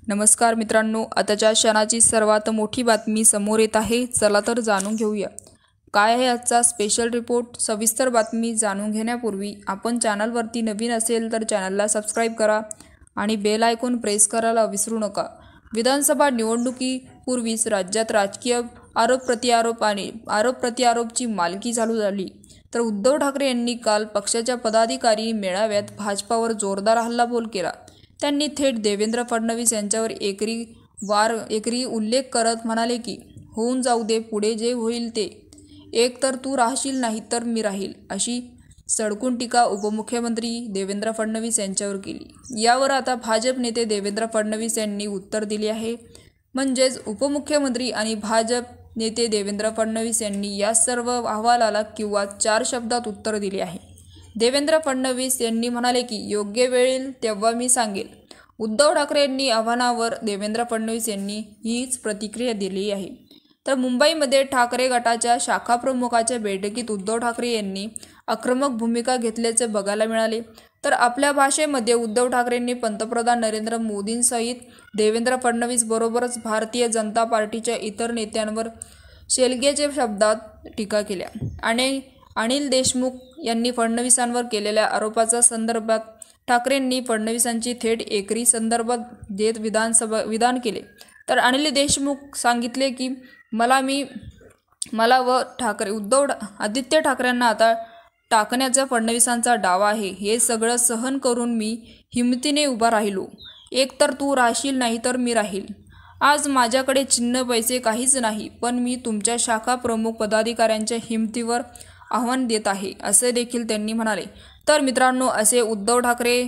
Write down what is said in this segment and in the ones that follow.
नमस्कार मित्रांनो, आताच्या क्षणाची सर्वात मोठी बातमी समोर येत आहे. चला तर जाणून घेऊया काय आहे आजचा स्पेशल रिपोर्ट. सविस्तर बातमी जाणून घेण्यापूर्वी आपण चॅनलवरती नवीन असेल तर चॅनलला सबस्क्राईब करा आणि बेल आयकॉन प्रेस करायला विसरू नका. विधानसभा निवडणुकीपूर्वीच राज्यात राजकीय आरोप प्रत्यारोपची मालकी चालू झाली. तर उद्धव ठाकरे यांनी काल पक्षाच्या पदाधिकारी मेळाव्यात भाजपावर जोरदार हल्लाबोल केला. त्यांनी थेट देवेंद्र फडणवीस यांच्यावर एकरी उल्लेख करत म्हणाले की होऊन जाऊ दे, पुढे जे होईल ते, एक तर तू राहशील नाही तर मी राहील, अशी सडकून टीका उपमुख्यमंत्री देवेंद्र फडणवीस यांच्यावर केली. यावर आता भाजप नेते देवेंद्र फडणवीस यांनी उत्तर दिले आहे. म्हणजेच उपमुख्यमंत्री आणि भाजप नेते देवेंद्र फडणवीस यांनी या सर्व अहवालाला किंवा 4 शब्दात उत्तर दिले आहे. देवेंद्र फडणवीस यांनी म्हणाले की योग्य वेळ येईल तेव्हा मी सांगेल. उद्धव ठाकरे यांनी आव्हानावर देवेंद्र फडणवीस यांनी हीच प्रतिक्रिया दिली आहे. तर मुंबईमध्ये ठाकरे गटाच्या शाखाप्रमुखाच्या बैठकीत उद्धव ठाकरे यांनी आक्रमक भूमिका घेतल्याचे बघायला मिळाले. तर आपल्या भाषेमध्ये उद्धव ठाकरेंनी पंतप्रधान नरेंद्र मोदींसहित देवेंद्र फडणवीस बरोबरच भारतीय जनता पार्टीच्या इतर नेत्यांवर शेलगेच्या शब्दात टीका केल्या. आणि अनिल देशमुख यांनी फडणवीसांवर केलेल्या आरोपाच्या संदर्भात ठाकरेंनी फडणवीसांची थेट एकरी संदर्भात देत विधान केले. तर अनिल देशमुख सांगितले की मला व आदित्य ठाकरेंना आता टाकण्याचा फडणवीसांचा डावा आहे. हे सगळं सहन करून मी हिमतीने उभा राहिलो. एक तर तू राहशील नाही तर मी राहील. आज माझ्याकडे चिन्ह पैसे काहीच नाही, पण मी तुमच्या शाखा प्रमुख पदाधिकाऱ्यांच्या हिमतीवर आव्हान देत आहे, असे देखील त्यांनी म्हणाले. तर मित्रांनो, असे उद्धव ठाकरे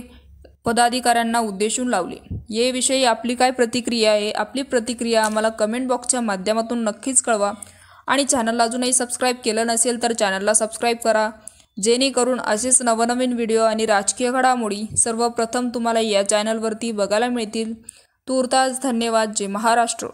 पदाधिकाऱ्यांना उद्देशून लावले. याविषयी आपली काय प्रतिक्रिया आहे? आपली प्रतिक्रिया आम्हाला कमेंट बॉक्सच्या माध्यमातून नक्कीच कळवा. आणि चॅनलला अजूनही सबस्क्राईब केलं नसेल तर चॅनलला सबस्क्राईब करा, जेणेकरून असेच नवनवीन व्हिडिओ आणि राजकीय घडामोडी सर्वप्रथम तुम्हाला या चॅनलवरती बघायला मिळतील. तूर्तास धन्यवाद. जय महाराष्ट्र.